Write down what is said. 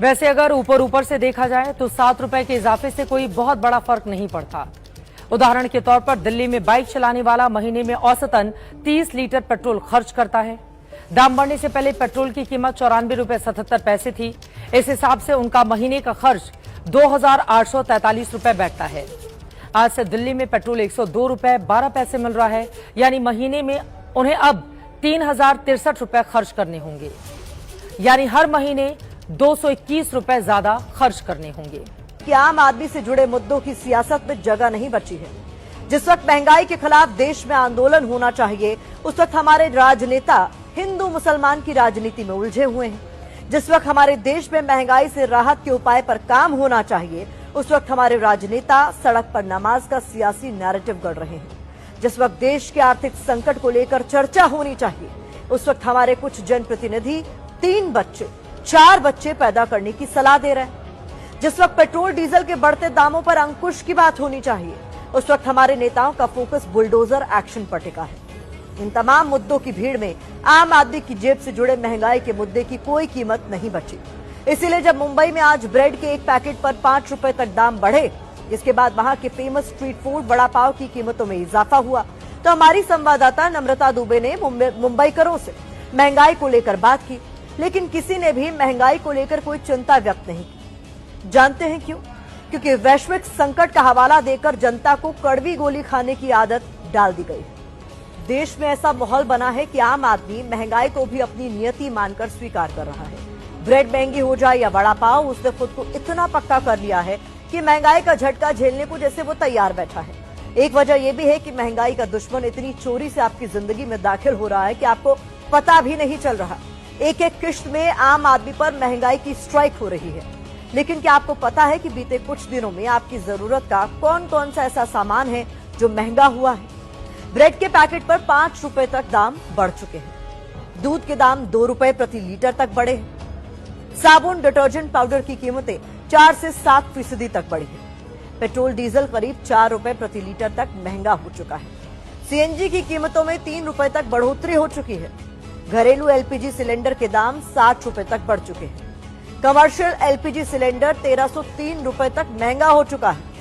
वैसे अगर ऊपर ऊपर से देखा जाए तो 7 रुपए के इजाफे से कोई बहुत बड़ा फर्क नहीं पड़ता। उदाहरण के तौर पर दिल्ली में बाइक चलाने वाला महीने में औसतन 30 लीटर पेट्रोल खर्च करता है। दाम बढ़ने से पहले पेट्रोल की कीमत 94 रुपए 77 पैसे थी। इस हिसाब से उनका महीने का खर्च 2,843 रुपए बैठता है। आज से दिल्ली में पेट्रोल 102 रुपए 12 पैसे मिल रहा है, यानी महीने में उन्हें अब 3,063 रुपए खर्च करने होंगे, यानी हर महीने 221 रुपए ज्यादा खर्च करने होंगे। कि आम आदमी से जुड़े मुद्दों की सियासत में जगह नहीं बची है। जिस वक्त महंगाई के खिलाफ देश में आंदोलन होना चाहिए, उस वक्त हमारे राजनेता हिंदू मुसलमान की राजनीति में उलझे हुए हैं। जिस वक्त हमारे देश में महंगाई से राहत के उपाय पर काम होना चाहिए, उस वक्त हमारे राजनेता सड़क पर नमाज का सियासी नैरेटिव गढ़ रहे हैं। जिस वक्त देश के आर्थिक संकट को लेकर चर्चा होनी चाहिए, उस वक्त हमारे कुछ जनप्रतिनिधि 3 बच्चे 4 बच्चे पैदा करने की सलाह दे रहे हैं। जिस वक्त पेट्रोल डीजल के बढ़ते दामों पर अंकुश की बात होनी चाहिए, उस वक्त हमारे नेताओं का फोकस बुलडोजर एक्शन पर टिका है। इन तमाम मुद्दों की भीड़ में आम आदमी की जेब से जुड़े महंगाई के मुद्दे की कोई कीमत नहीं बची। इसीलिए जब मुंबई में आज ब्रेड के एक पैकेट पर 5 रुपए तक दाम बढ़े, जिसके बाद वहां के famous street food vada pav की कीमतों में इजाफा हुआ, तो हमारी संवाददाता नम्रता दुबे ने मुंबईकरों से महंगाई को लेकर बात की, लेकिन किसी ने भी महंगाई को लेकर कोई चिंता व्यक्त नहीं की। जानते हैं क्यों? क्योंकि वैश्विक संकट का हवाला देकर जनता को कड़वी गोली खाने की आदत डाल दी गई। देश में ऐसा माहौल बना है कि आम आदमी महंगाई को भी अपनी नियति मानकर स्वीकार कर रहा है। ब्रेड महंगी हो जाए या वड़ा पाव, उसने खुद को इतना पक्का कर लिया है कि महंगाई का झटका झेलने को जैसे वो तैयार बैठा है। एक वजह यह भी है कि महंगाई का दुश्मन इतनी चोरी से आपकी जिंदगी में दाखिल हो रहा है कि आपको पता भी नहीं चल रहा। एक एक किश्त में आम आदमी पर महंगाई की स्ट्राइक हो रही है। लेकिन क्या आपको पता है कि बीते कुछ दिनों में आपकी जरूरत का कौन कौन सा ऐसा सामान है जो महंगा हुआ है? ब्रेड के पैकेट पर 5 रुपए तक दाम बढ़ चुके हैं। दूध के दाम 2 रुपए प्रति लीटर तक बढ़े हैं। साबुन, डिटर्जेंट पाउडर की कीमतें 4 से 7% तक बढ़ी है। पेट्रोल डीजल करीब 4 रुपए प्रति लीटर तक महंगा हो चुका है। सीएनजी की कीमतों में 3 रुपए तक बढ़ोतरी हो चुकी है। घरेलू एलपीजी सिलेंडर के दाम 60 रुपए तक बढ़ चुके हैं। कमर्शियल एलपीजी सिलेंडर 1303 रुपए तक महंगा हो चुका है।